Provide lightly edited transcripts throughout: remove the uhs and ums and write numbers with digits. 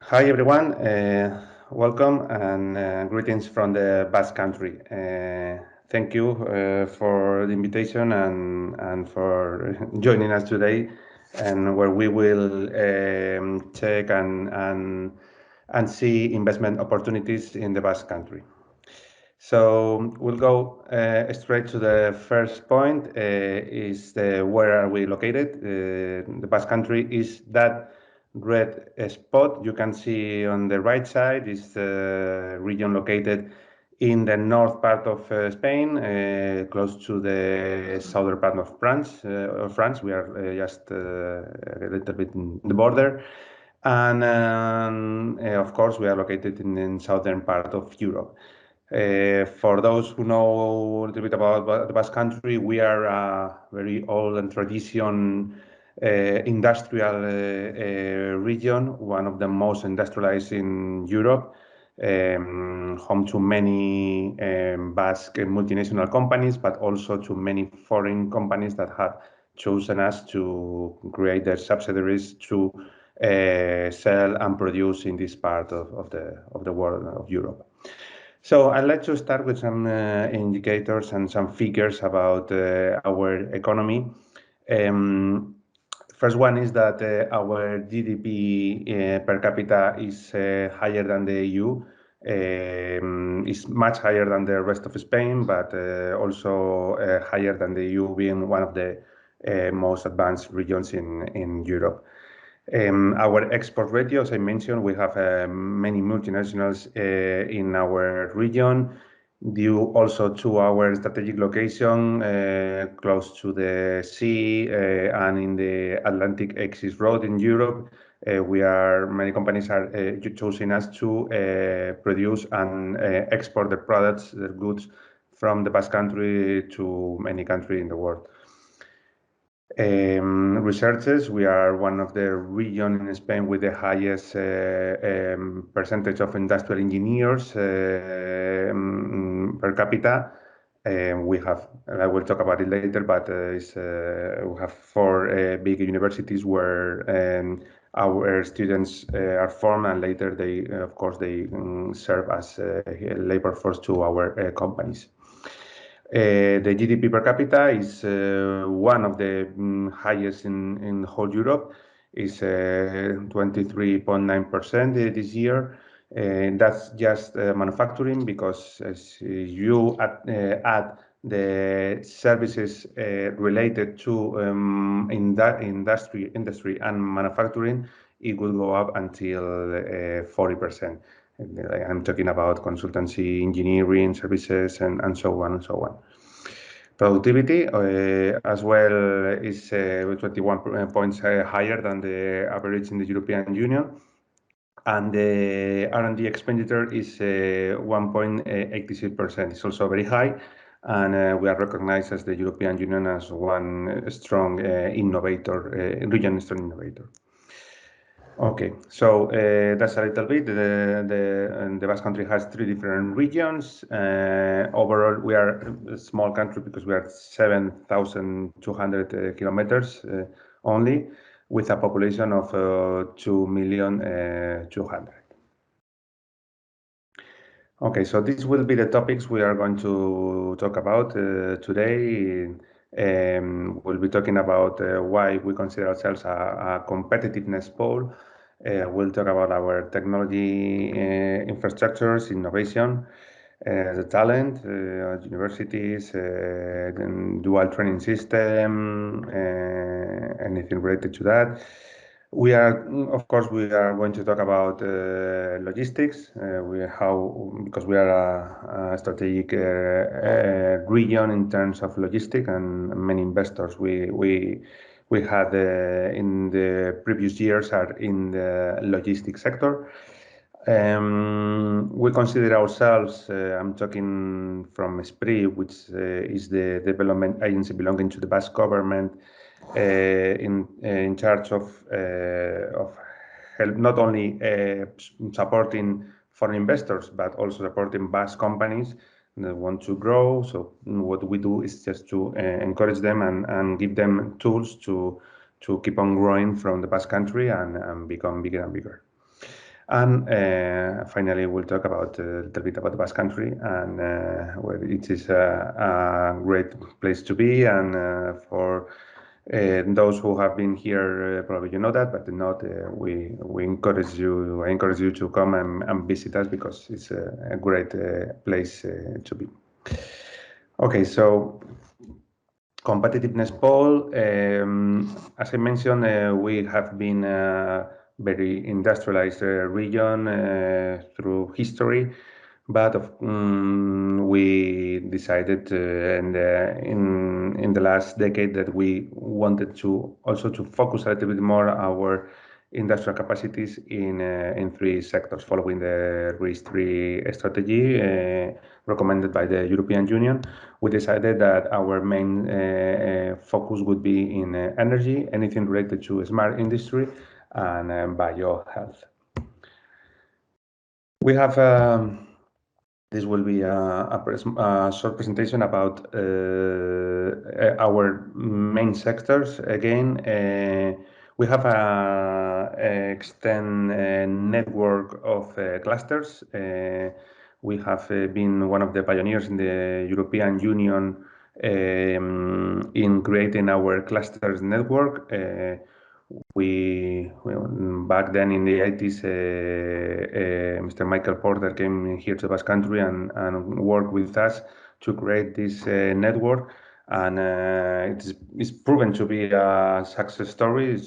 Hi everyone, welcome and greetings from the Basque Country. Thank you for the invitation and for joining us today, and where we will check and see investment opportunities in the Basque Country. So we'll go straight to the first point. Where are we located? The Basque Country is that red spot you can see on the right side. Is the region located in the north part of Spain, close to the southern part of France. We are just a little bit in the border. And of course, we are located in southern part of Europe. For those who know a little bit about the Basque Country, we are a very old and tradition industrial region, one of the most industrialized in Europe, home to many Basque multinational companies, but also to many foreign companies that have chosen us to create their subsidiaries to sell and produce in this part of the world of Europe. So I'd like to start with some indicators and some figures about our economy. First one is that our GDP per capita is higher than the EU. It's much higher than the rest of Spain, but also higher than the EU, being one of the most advanced regions in Europe. Our export ratio, as I mentioned, we have many multinationals in our region, due also to our strategic location close to the sea and in the Atlantic Axis road in Europe. Many companies are choosing us to produce and export their products, their goods from the Basque Country to many countries in the world. Researchers, we are one of the regions in Spain with the highest percentage of industrial engineers per capita. I will talk about it later, but we have four big universities where our students are formed, and later of course, they serve as labor force to our companies. The GDP per capita is one of the highest in whole Europe. Is 23.9% this year. That's just manufacturing, because as you add the services related to industry and manufacturing, it will go up until 40%. I'm talking about consultancy, engineering, services, and so on and so on. Productivity as well is 21 points higher than the average in the European Union. And the R&D expenditure is 1.86%. It's also very high. And we are recognized as the European Union as one strong innovator, region strong innovator. Okay, so that's a little bit. The Basque Country has 3 different regions. Overall, we are a small country because we are 7,200 kilometers only, with a population of 2,200,000. Okay, so these will be the topics we are going to talk about today. We'll be talking about why we consider ourselves a competitiveness pole. We'll talk about our technology infrastructures, innovation, the talent, universities, dual training system, anything related to that. Of course, we are going to talk about logistics. Because we are a strategic region in terms of logistics, and many investors we had in the previous years are in the logistics sector. We consider ourselves, I'm talking from SPRI, which is the development agency belonging to the Basque government, in charge of help not only supporting foreign investors, but also supporting Basque companies that want to grow. So what we do is just to encourage them and give them tools to keep on growing from the Basque Country and become bigger and bigger. And finally, we'll talk about a little bit about the Basque Country and where it is a great place to be. And for those who have been here, probably you know that, but if not, we encourage you. I encourage you to come and visit us because it's a great place to be. Okay, so competitiveness poll. As I mentioned, we have been a very industrialized region through history, but we decided in the last decade that we wanted to also to focus a little bit more our industrial capacities in three sectors, following the RIS3 strategy recommended by the European Union. We decided that our main focus would be in energy, anything related to smart industry, and biohealth. We have this will be a short presentation about our main sectors. Again, we have a extended network of clusters. We have been one of the pioneers in the European Union in creating our clusters network. We back then in the 80s, Mr. Michael Porter came here to the Basque Country and worked with us to create this network. And it's proven to be a success story.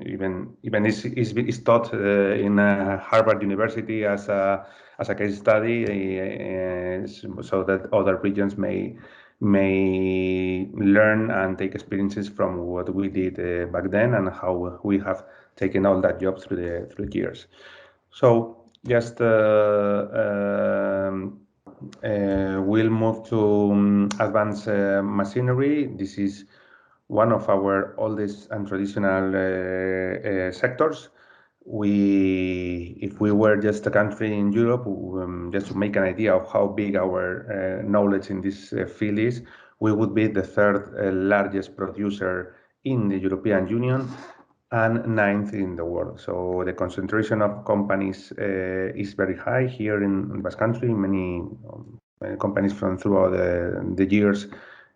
Even is taught in Harvard University as a case study, so that other regions may learn and take experiences from what we did back then and how we have taken all that job through the years. So just we'll move to advanced machinery. This is one of our oldest and traditional sectors. If we were just a country in Europe, just to make an idea of how big our knowledge in this field is, we would be the third largest producer in the European Union and ninth in the world. So the concentration of companies is very high here in Basque Country. Many companies from throughout the years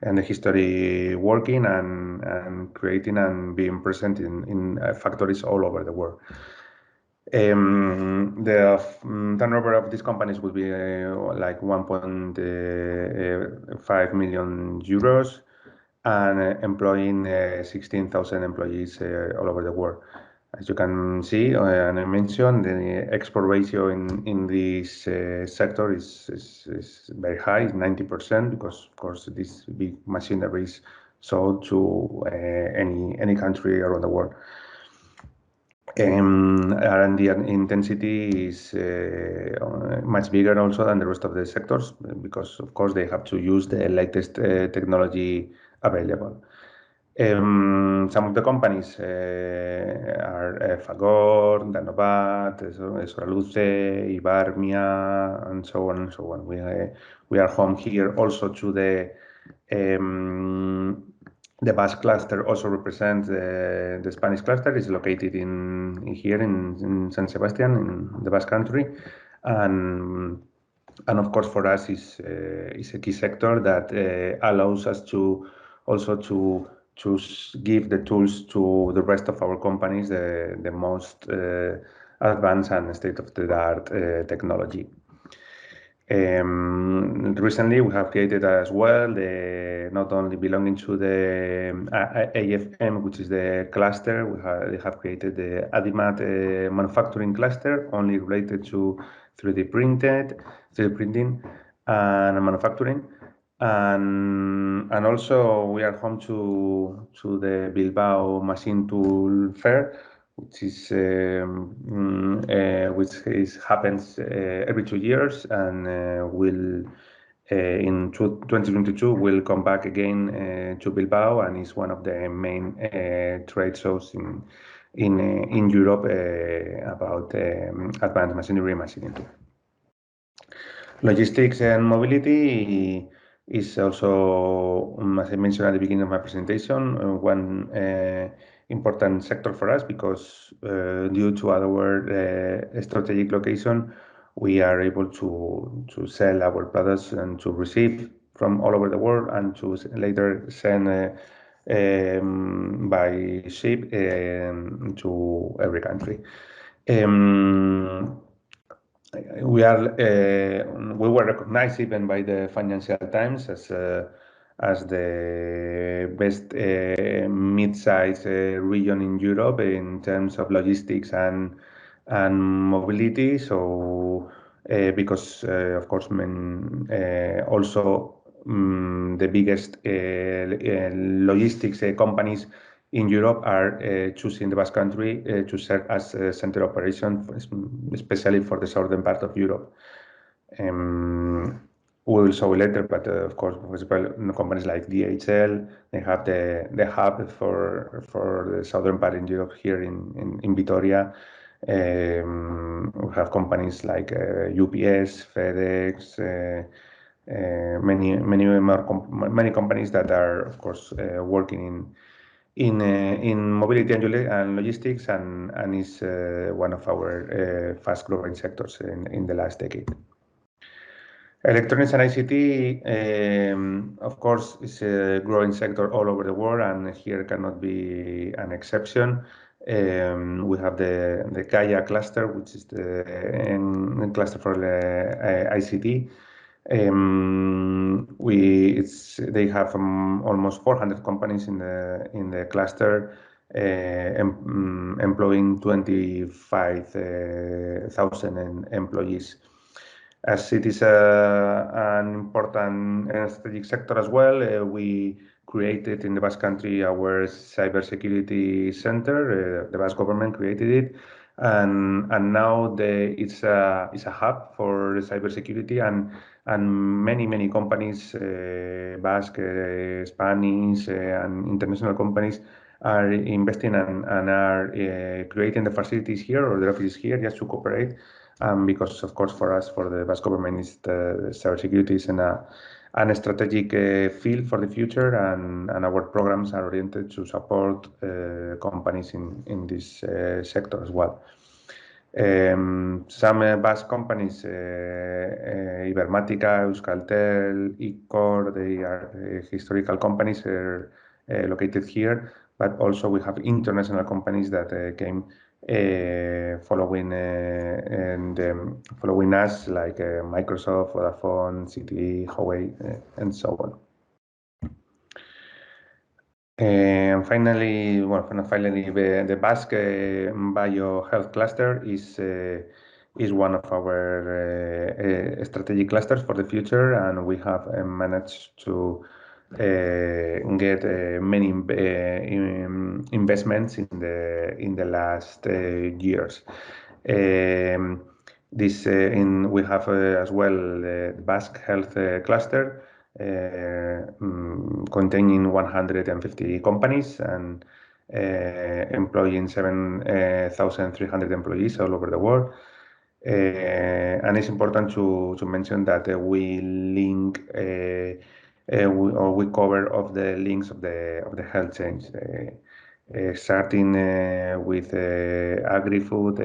and the history working and creating and being present in factories all over the world. The turnover of these companies would be like 1.5 million euros and employing 16,000 employees all over the world. As you can see, and I mentioned, the export ratio in this sector is very high, 90%, because of course this big machinery is sold to any country around the world. R&D intensity is much bigger also than the rest of the sectors because, of course, they have to use the latest technology available. Some of the companies are Fagor, Danovat, Soraluce, Ibarmia, and so on and so on. We are home here also to the Basque cluster also represents the Spanish cluster. Is located here in San Sebastian in the Basque Country, and of course for us is a key sector that allows us to also to give the tools to the rest of our companies the most advanced and state-of-the-art technology. Recently, we have created as well not only belonging to the AFM, which is the cluster. They have created the Adimat manufacturing cluster, only related to 3D printing and manufacturing. And also we are home to the Bilbao Machine Tool Fair, which happens every 2 years, and will in 2022 will come back again to Bilbao, and is one of the main trade shows in Europe about advanced machinery and machining tool. Logistics and mobility is also, as I mentioned at the beginning of my presentation, one important sector for us because due to our strategic location, we are able to sell our products and to receive from all over the world and to later send by ship to every country. Um, we were recognized even by the Financial Times as the best mid-size region in Europe in terms of logistics and mobility. So because of course also the biggest logistics companies in Europe are choosing the Basque Country to serve as a center operation, especially for the southern part of Europe. We will show later, but of course, for example, companies like DHL, they have the hub for the southern part in Europe here in Vitoria. We have companies like UPS, FedEx, many companies that are, of course, working in mobility and logistics, and is one of our fast-growing sectors in the last decade. Electronics and ICT, of course, is a growing sector all over the world, and here cannot be an exception. We have the Gaia cluster, which is the cluster for the ICT. They have almost 400 companies in the cluster, employing 25,000 employees. As it is an important strategic sector as well, we created in the Basque Country our cybersecurity center. The Basque government created it, and now it's a hub for the cybersecurity, and many companies, Basque, Spanish, and international companies are investing and are creating the facilities here or the offices here just to cooperate. Because of course for us, for the Basque government, cybersecurity is a strategic field for the future, and our programs are oriented to support companies in this sector as well. Some Basque companies, Ibermática, Euskaltel, Icor, they are historical companies located here, but also we have international companies that came following us, like Microsoft, Vodafone, CTE, Huawei, and so on. And finally, the Basque Bio-Health cluster is one of our strategic clusters for the future, and we have managed to get many investments in the last years. We have as well the Basque Health cluster, containing 150 companies and employing 7,300 employees all over the world. And it's important to mention that we link or we cover of the links of the health change, starting with agri-food,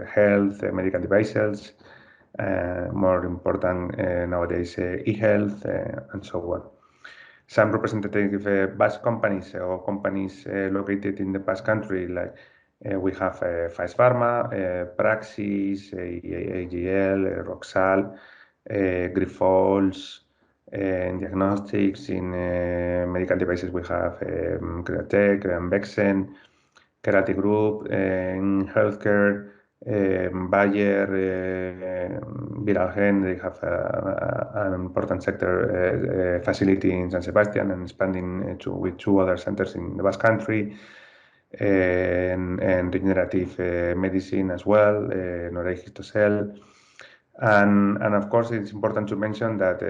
health, medical devices, more important nowadays, e-health, and so on. Some representative Basque companies or companies located in the Basque Country, like we have Faes Pharma, Praxis, AGL, Roxal, Grifols. In diagnostics, in medical devices, we have Createch, Bexen, Karate Group. In healthcare, Bayer, Viralgen, they have an important sector facility in San Sebastian and expanding with 2 other centers in the Basque Country, and regenerative medicine as well, Norei and of course, it's important to mention that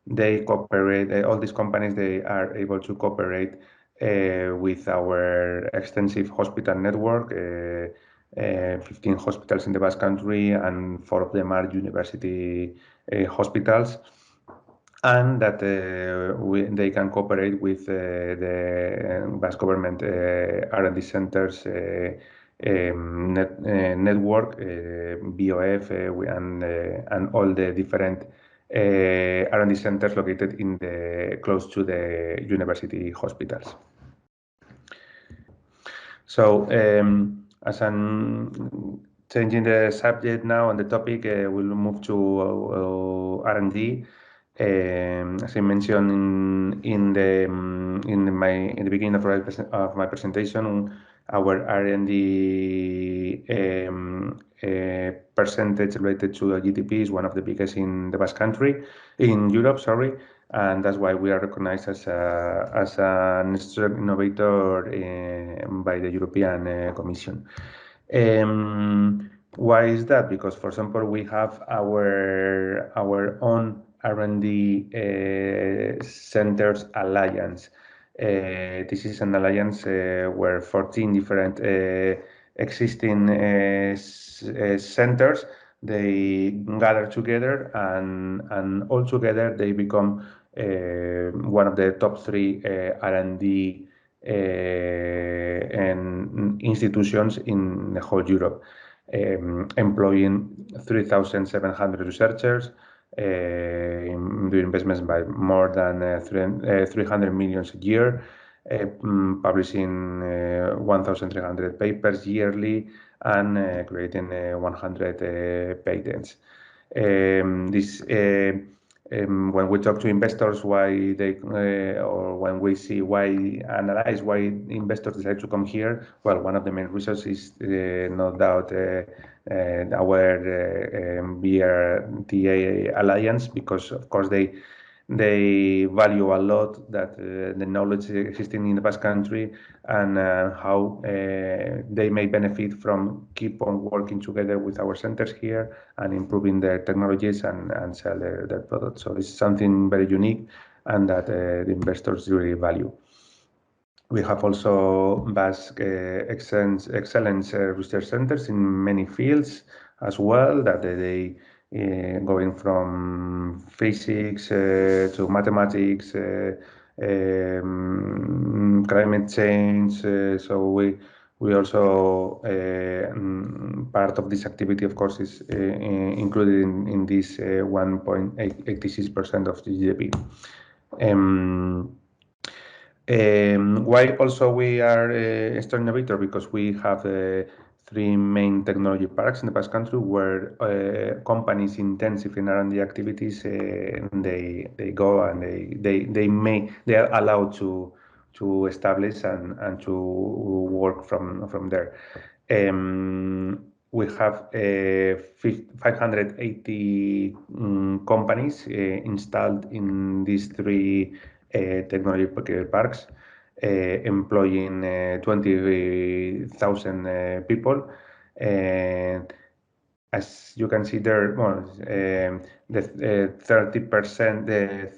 they cooperate. All these companies, they are able to cooperate with our extensive hospital network. 15 hospitals in the Basque Country, and 4 of them are university hospitals. and that they can cooperate with the Basque government R&D centers network, BOF, and all the different R&D centers located in close to the university hospitals. So, as I'm changing the subject now on the topic, we'll move to R&D. As I mentioned in the beginning of my presentation, our R&D percentage related to the GDP is one of the biggest in the Basque Country, in Europe, sorry, and that's why we are recognized as an innovator by the European Commission. Why is that? Because, for example, we have our own R&D centers alliance. This is an alliance where 14 different existing centers, they gather together, and all together they become one of the top three R&D and institutions in the whole Europe, employing 3,700 researchers, doing investments by more than 300 million a year, publishing 1,300 papers yearly, and creating 100 patents. When we talk to investors, why they or when we see analyze why investors decide to come here, well, one of the main reasons is no doubt our BRTA alliance, because of course they value a lot that the knowledge existing in the Basque Country, and how they may benefit from keep on working together with our centers here and improving their technologies and sell their products. So it's something very unique, and that the investors really value. We have also Basque excellence research centers in many fields as well, that they going from physics to mathematics, climate change. So we also part of this activity, of course, is included in this 1.86% of the GDP. Why also we are a strong innovator? Because we have three main technology parks in the Basque Country where companies intensive in R&D activities, they go and they are allowed to establish and to work from there. We have 580 companies installed in these three technology parks, employing 20,000 people. As you can see there, the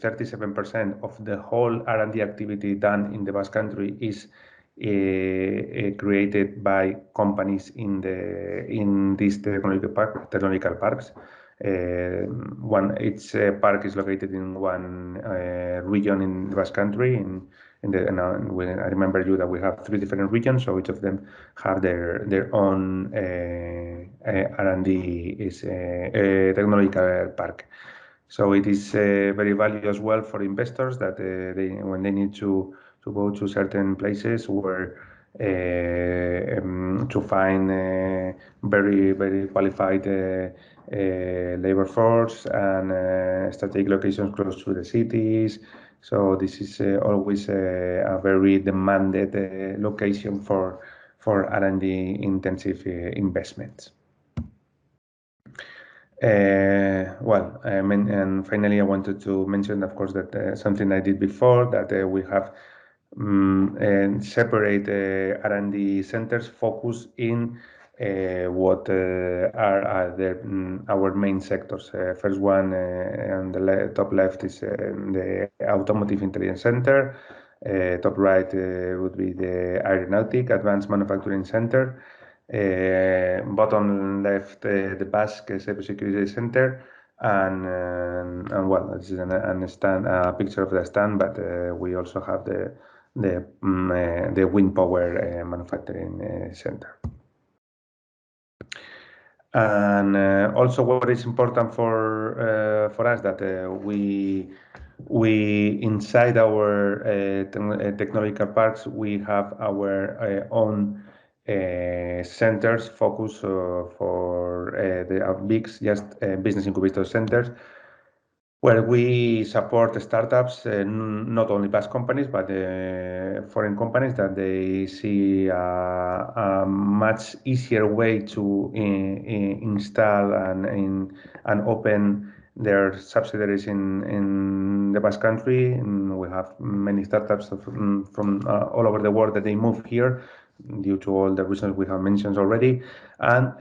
37% of the whole R&D activity done in the Basque Country is created by companies in these technological parks. Each park is located in one region in the Basque Country. I remember you that we have three different regions, so each of them have their own R&D technological park. So it is very valuable as well for investors that when they need to go to certain places where to find very, very qualified labor force and strategic locations close to the cities. So this is always a very demanded location for R&D intensive investments. And finally, I wanted to mention, of course, that something I did before, that we have separate R&D centers focus in what are our main sectors. First one on the top left is the Automotive Intelligence Center. Top right would be the Aeronautic Advanced Manufacturing Center. Bottom left, the Basque Cybersecurity Center, Well, this is a picture of the stand, but we also have the wind power manufacturing center. And also, what is important for us that we inside our technological parks we have our own centers focus for the big just business incubator centers where we support startups, not only Basque companies, but foreign companies that they see a much easier way to install and open their subsidiaries in the Basque Country. And we have many startups from all over the world that they move here due to all the reasons we have mentioned already, and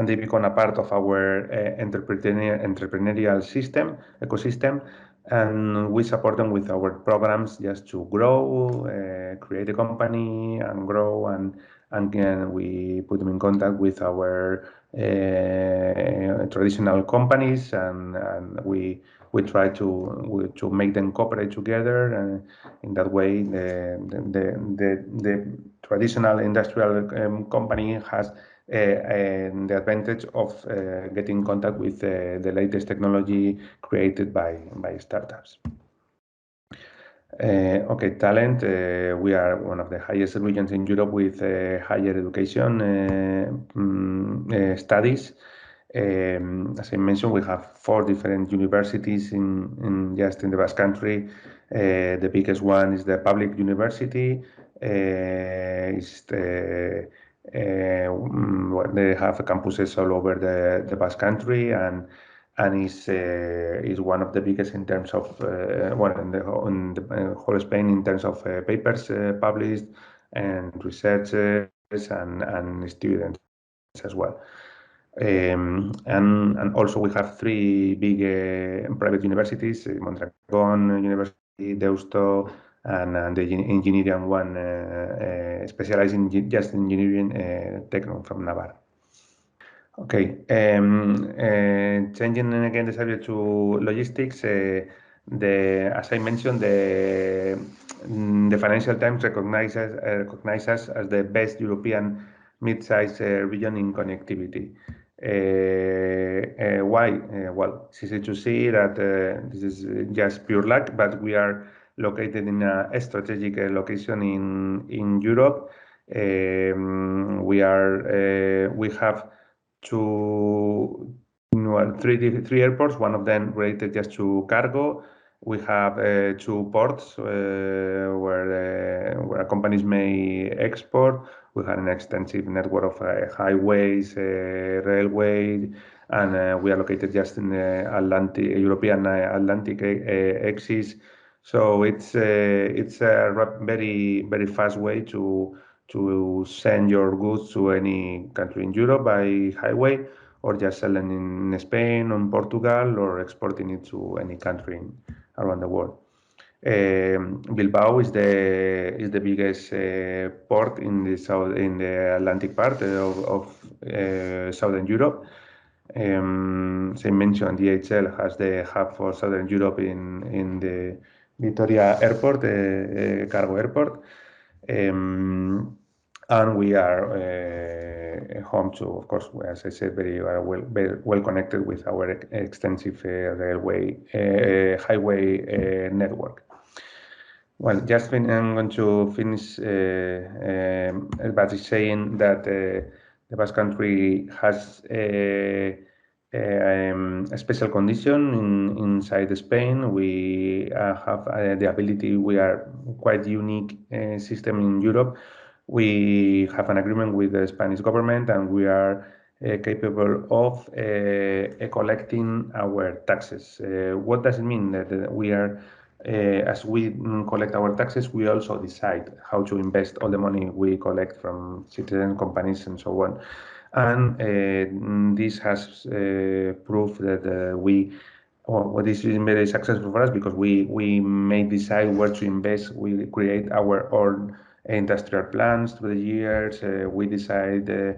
they become a part of our entrepreneurial ecosystem, and we support them with our programs just to grow, create a company and grow, and we put them in contact with our traditional companies, and we try to make them cooperate together, and in that way the traditional industrial company has the advantage of getting in contact with the latest technology created by startups. Okay, talent. We are one of the highest regions in Europe with higher education studies. As I mentioned, we have 4 different universities in the Basque Country. The biggest one is the public university. They have campuses all over the Basque Country, and is one of the biggest in terms of in the whole Spain in terms of papers published and researchers and students as well. And also we have 3 big private universities: Mondragón University, Deusto, and the engineering one specialized in just engineering, Tecno from Navarre. Okay, changing again the subject to logistics. As I mentioned, the Financial Times recognizes us as the best European mid-sized region in connectivity. Why? Well, it's easy to see that this is just pure luck, but we are located in a strategic location in Europe. We have three airports, one of them related just to cargo. We have 2 ports where companies may export. We have an extensive network of highways, railway, and we are located just in the European Atlantic axis. So it's a very very fast way to send your goods to any country in Europe by highway, or just selling in Spain or Portugal, or exporting it to any country around the world. Bilbao is the biggest port in the Atlantic part of Southern Europe. As I mentioned, DHL has the hub for Southern Europe in the Vitoria Airport, cargo airport. And we are home to, of course, as I said, very well connected with our extensive highway network. Well, I'm going to finish by saying that the Basque Country has a special condition inside Spain. We have the ability. We are quite unique system in Europe. We have an agreement with the Spanish government, and we are capable of collecting our taxes. What does it mean? That we are, as we collect our taxes, we also decide how to invest all the money we collect from citizen companies and so on. And this has proved that this is very successful for us, because we may decide where to invest. We create our own industrial plans through the years. We decide the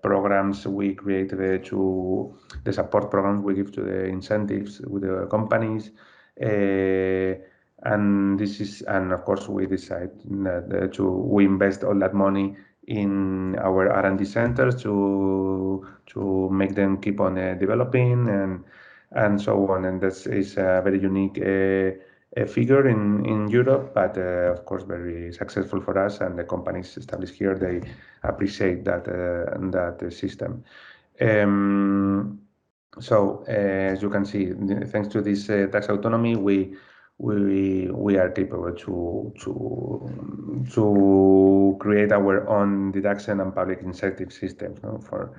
programs we create to the support programs we give to the incentives with the companies. And of course we decide that we invest all that money in our R&D centers to make them keep on developing and so on. And this is a very unique figure in Europe, but of course very successful for us, and the companies established here, they appreciate that system. So as you can see, thanks to this tax autonomy, we are capable to create our own deduction and public incentive systems, for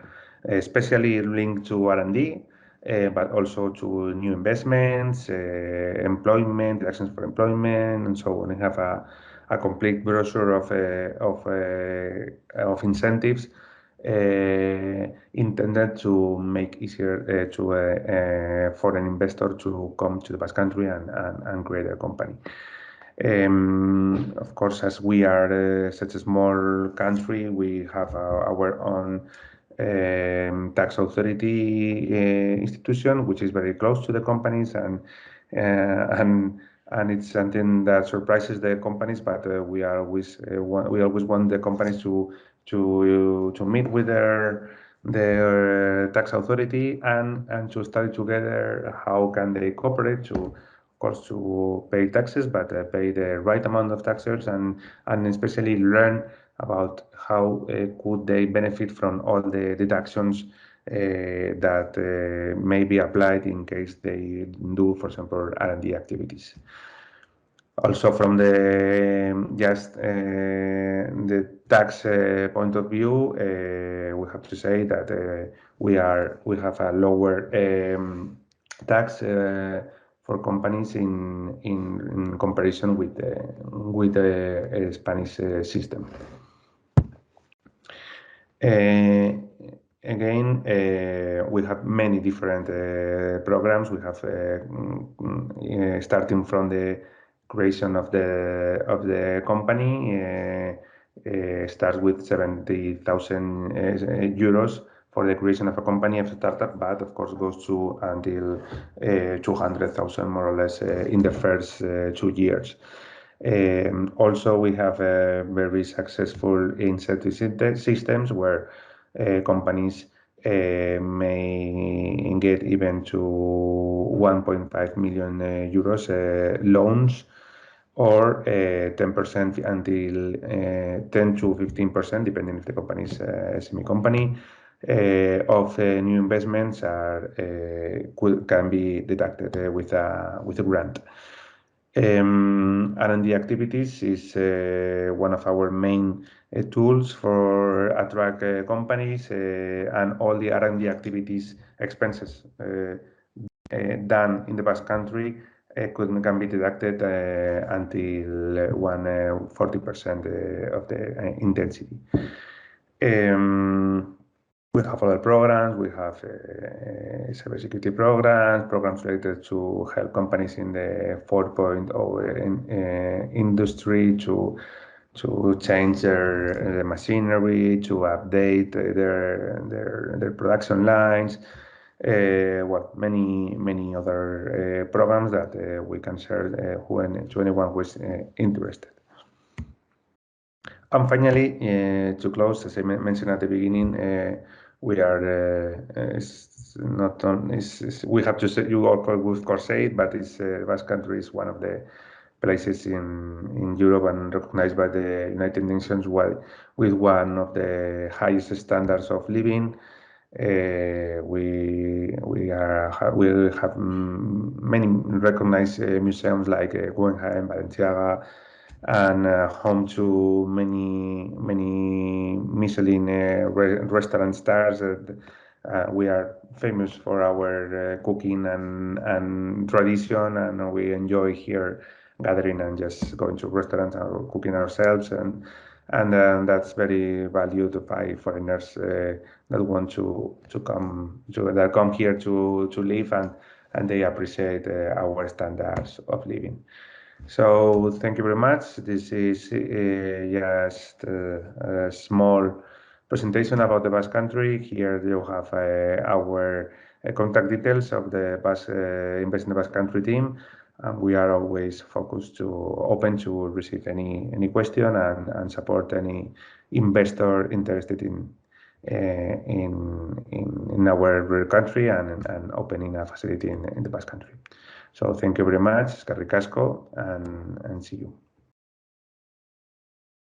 especially linked to R&D, but also to new investments, employment, deductions for employment, and so on. We have a complete brochure of incentives intended to make easier for an investor to come to the Basque Country and create a company. Of course, as we are such a small country, we have our own tax authority institution, which is very close to the companies, and it's something that surprises the companies. But we always want the companies to meet with their tax authority and to study together how can they cooperate to, of course, to pay taxes, but pay the right amount of taxes and especially learn about how could they benefit from all the deductions that may be applied in case they do, for example, R&D activities. Also, from the tax point of view, we have to say that we have a lower tax for companies in comparison with the Spanish system. Again, we have many different programs. We have starting from the creation of the company, starts with 70,000 euros for the creation of a company, of a startup, but of course goes to until 200,000 more or less in the first 2 years. Also, we have very successful incentive systems where companies may get even to 1.5 million euros loans, or 10% until 10 to 15%, depending if the company is a semi-company, of new investments can be deducted with a grant. R&D activities is one of our main tools for attract companies, and all the R&D activities expenses done in the Basque Country can be deducted until 40% of the intensity. We have other programs. We have cybersecurity programs related to help companies in the 4.0 industry to change their machinery, to update their production lines. Many other programs that we can share to anyone who is interested. And finally, to close, as I mentioned at the beginning, we are we have to say, you all of course say it, but Basque Country is one of the places in Europe and recognized by the United Nations with one of the highest standards of living. We have many recognized museums like Guggenheim, Balenciaga, and home to many Michelin restaurant stars. We are famous for our cooking and tradition, and we enjoy here gathering and just going to restaurants and cooking ourselves, and that's very valued by foreigners that want to come here to live, and they appreciate our standards of living. So thank you very much. This is just a small presentation about the Basque Country. Here you have our contact details of the Basque Invest in the Basque Country team. And we are always focused to open to receive any question and support any investor interested in our country and opening a facility in the Basque Country. So thank you very much, Eskerrik asko, and see you.